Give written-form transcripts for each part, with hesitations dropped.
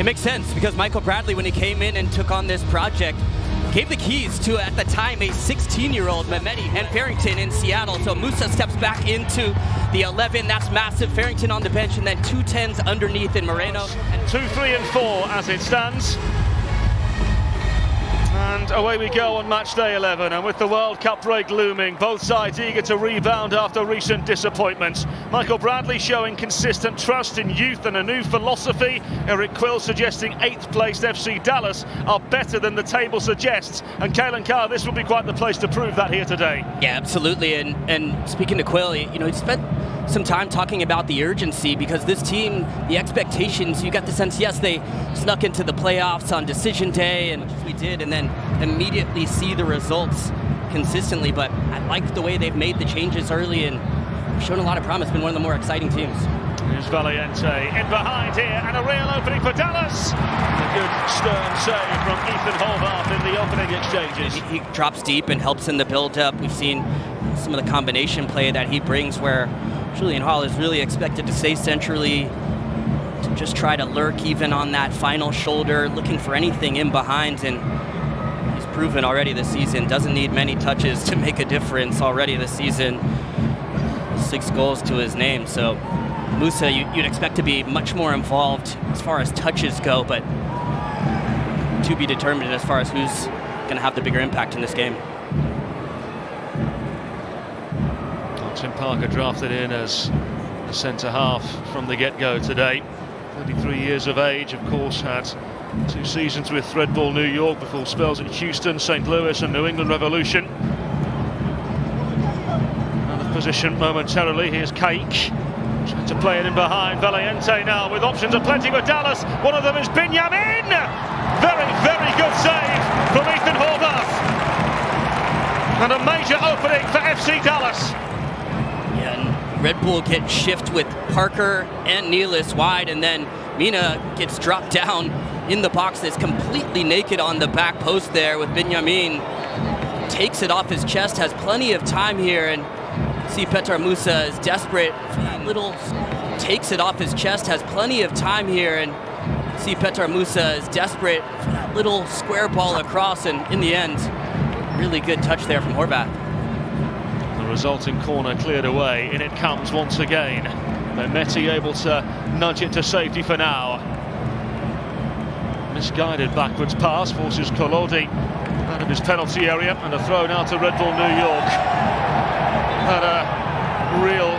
It makes sense because Michael Bradley, when he came in and took on this project, gave the keys to, at the time, a 16-year-old Mehmeti and Farrington in Seattle. So Musa steps back into the 11. That's massive. Farrington on the bench, and then 2 10s underneath in Moreno. 2, 3 and 4 as it stands. And away we go on match day 11, and with the World Cup break looming, both sides eager to rebound after recent disappointments. Michael Bradley showing consistent trust in youth and a new philosophy. Eric Quill suggesting 8th placed FC Dallas are better than the table suggests. And Kalen Carr, this will be quite the place to prove that here today. Yeah, absolutely. And speaking to Quill, he spent some time talking about the urgency, because this team, the expectations, you got the sense, yes, they snuck into the playoffs on decision day, and we did, and then immediately see the results consistently. But I like the way they've made the changes early and shown a lot of promise. Been one of the more exciting teams. Here's Valiente in behind here, and a real opening for Dallas. A good stern save from Ethan Holvarth in the opening exchanges. He drops deep and helps in the build-up. We've seen some of the combination play that he brings, where Julian Hall is really expected to stay centrally, to just try to lurk even on that final shoulder, looking for anything in behind. And he's proven already this season, doesn't need many touches to make a difference already this season. 6 goals to his name. So Musa, you'd expect to be much more involved as far as touches go, but to be determined as far as who's going to have the bigger impact in this game. Tim Parker drafted in as a centre-half from the get-go today. 33 years of age, of course, had 2 seasons with Red Bull New York before spells at Houston, St. Louis and New England Revolution. Out of position momentarily, here's Cake. Trying to play it in behind. Valiente now with options aplenty with Dallas. One of them is Benjamin! Very, very good save from Ethan Horvath. And a major opening for FC Dallas. Red Bull gets shift with Parker and Nealis wide, and then Mina gets dropped down in the box that's completely naked on the back post there with Benjamin. Takes it off his chest, has plenty of time here, and see Petar Musa is desperate for that little... Takes it off his chest, has plenty of time here, and see Petar Musa is desperate for that little square ball across, and in the end, really good touch there from Horvath. Resulting corner cleared away, in it comes once again. Mehmeti able to nudge it to safety for now. Misguided backwards pass forces Kolodi out of his penalty area, and a throw now to Red Bull New York. And a real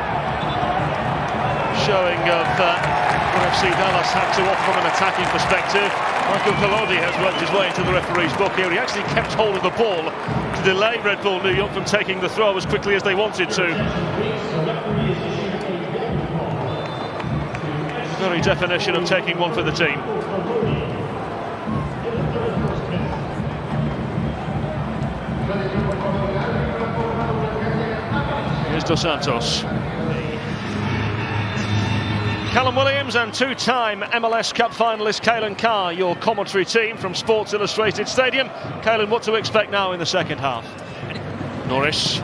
showing of what FC Dallas had to offer from an attacking perspective. Michael Kolodi has worked his way into the referee's book here. He actually kept hold of the ball to delay Red Bull New York from taking the throw as quickly as they wanted to. Very definition of taking one for the team. Here's Dos Santos. Callum Williams and 2-time MLS Cup finalist Kalen Carr, your commentary team from Sports Illustrated Stadium. Kalen, what to expect now in the second half? Norris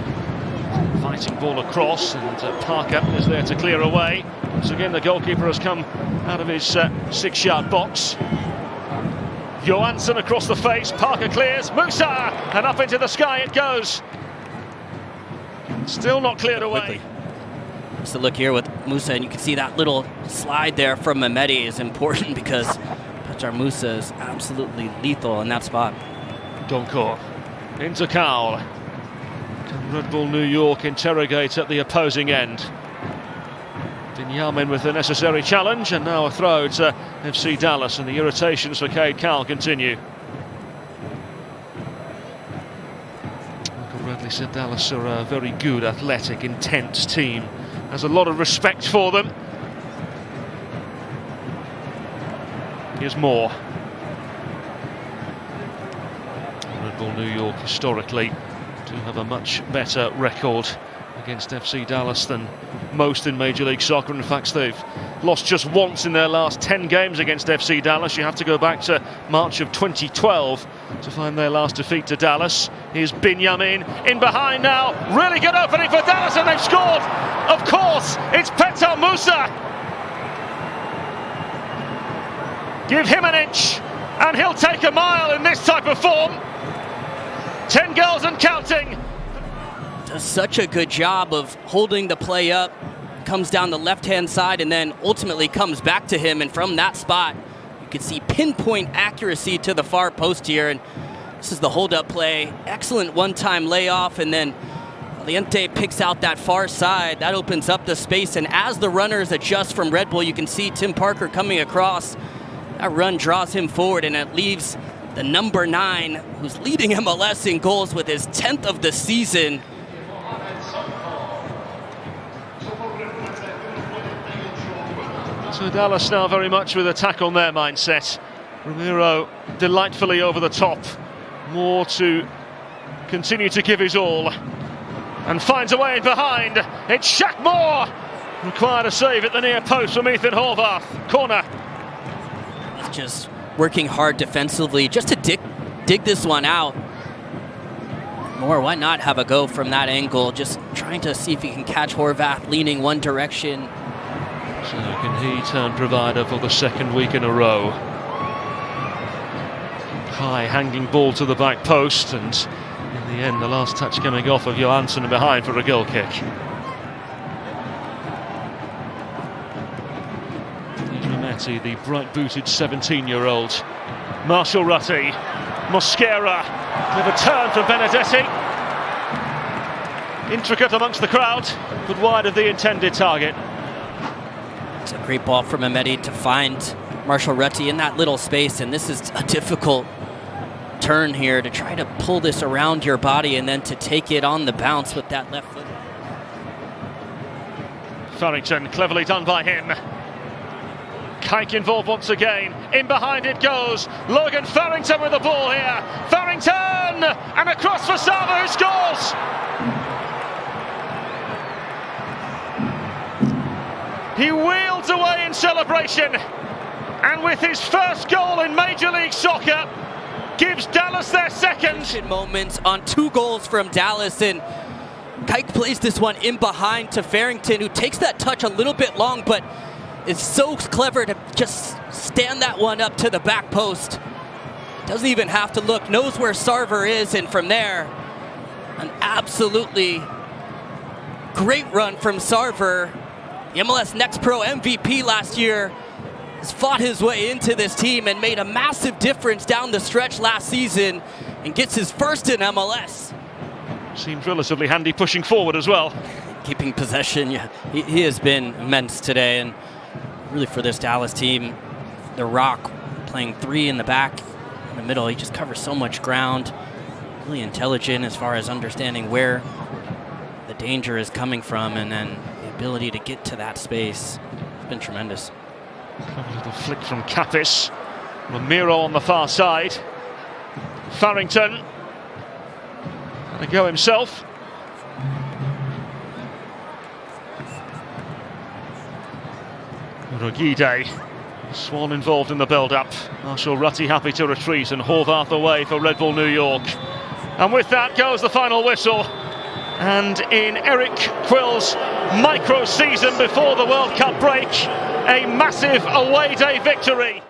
fighting ball across, and Parker is there to clear away. Once again, the goalkeeper has come out of his 6-yard box. Johansson across the face, Parker clears, Musa, and up into the sky it goes. Still not cleared away. Quickly. Just a look here with Musa, and you can see that little slide there from Mehmeti is important, because Petar Musa is absolutely lethal in that spot. Donkor into Cowell. Can Red Bull New York interrogate at the opposing end? Benjamin with the necessary challenge, and now a throw to FC Dallas, and the irritations for Cade Cowell continue. Michael Bradley said Dallas are a very good, athletic, intense team. Has a lot of respect for them. Here's Moore. Red Bull New York historically do have a much better record against FC Dallas than most in Major League Soccer. In fact, they've lost just once in their last 10 games against FC Dallas. You have to go back to March of 2012 to find their last defeat to Dallas. Here's Benjamin in behind now. Really good opening for Dallas, and they've scored. Of course, it's Petar Musa. Give him an inch and he'll take a mile in this type of form. 10 goals and counting. Does such a good job of holding the play up, comes down the left-hand side and then ultimately comes back to him, and from that spot you can see pinpoint accuracy to the far post here. And this is the hold-up play. Excellent one-time layoff, and then Valiente picks out that far side. That opens up the space, and as the runners adjust from Red Bull, you can see Tim Parker coming across. That run draws him forward, and it leaves the number 9, who's leading MLS in goals with his 10th of the season. So Dallas now very much with attack on their mindset. Ramiro delightfully over the top. Moore to continue to give his all. And finds a way in behind. It's Shaq Moore! Required a save at the near post from Ethan Horvath. Corner. Just working hard defensively just to dig this one out. Moore, why not have a go from that angle? Just trying to see if he can catch Horvath leaning one direction. So can he turn provider for the second week in a row? High hanging ball to the back post, and in the end the last touch coming off of Johansson behind for a goal kick. The bright-booted 17-year-old. Marshall Rutti, Mosquera with a turn from Benedetti. Intricate amongst the crowd, but wide of the intended target. It's a great ball from Amedi to find Marshall Rutti in that little space, and this is a difficult turn here to try to pull this around your body and then to take it on the bounce with that left foot. Farrington, cleverly done by him. Kike involved once again. In behind it goes. Logan Farrington with the ball here. Farrington! And across for Sava, who scores! He wheels away in celebration. And with his first goal in Major League Soccer, gives Dallas their second. Moments on 2 goals from Dallas, and Kike plays this one in behind to Farrington, who takes that touch a little bit long, but is so clever to just stand that one up to the back post. Doesn't even have to look, knows where Sarver is, and from there, an absolutely great run from Sarver. The MLS Next Pro MVP last year has fought his way into this team and made a massive difference down the stretch last season and gets his first in MLS. Seems relatively handy pushing forward as well. Keeping possession, yeah, he has been immense today, and really for this Dallas team, the Rock playing 3 in the back, in the middle, he just covers so much ground. Really intelligent as far as understanding where the danger is coming from, and then the ability to get to that space. It's been tremendous. A little flick from Capis. Ramiro on the far side. Farrington. Gonna go himself. Rugide, Swan involved in the build-up. Marshall Rutti happy to retreat, and Horvath away for Red Bull New York. And with that goes the final whistle. And in Eric Quill's micro season before the World Cup break, a massive away day victory.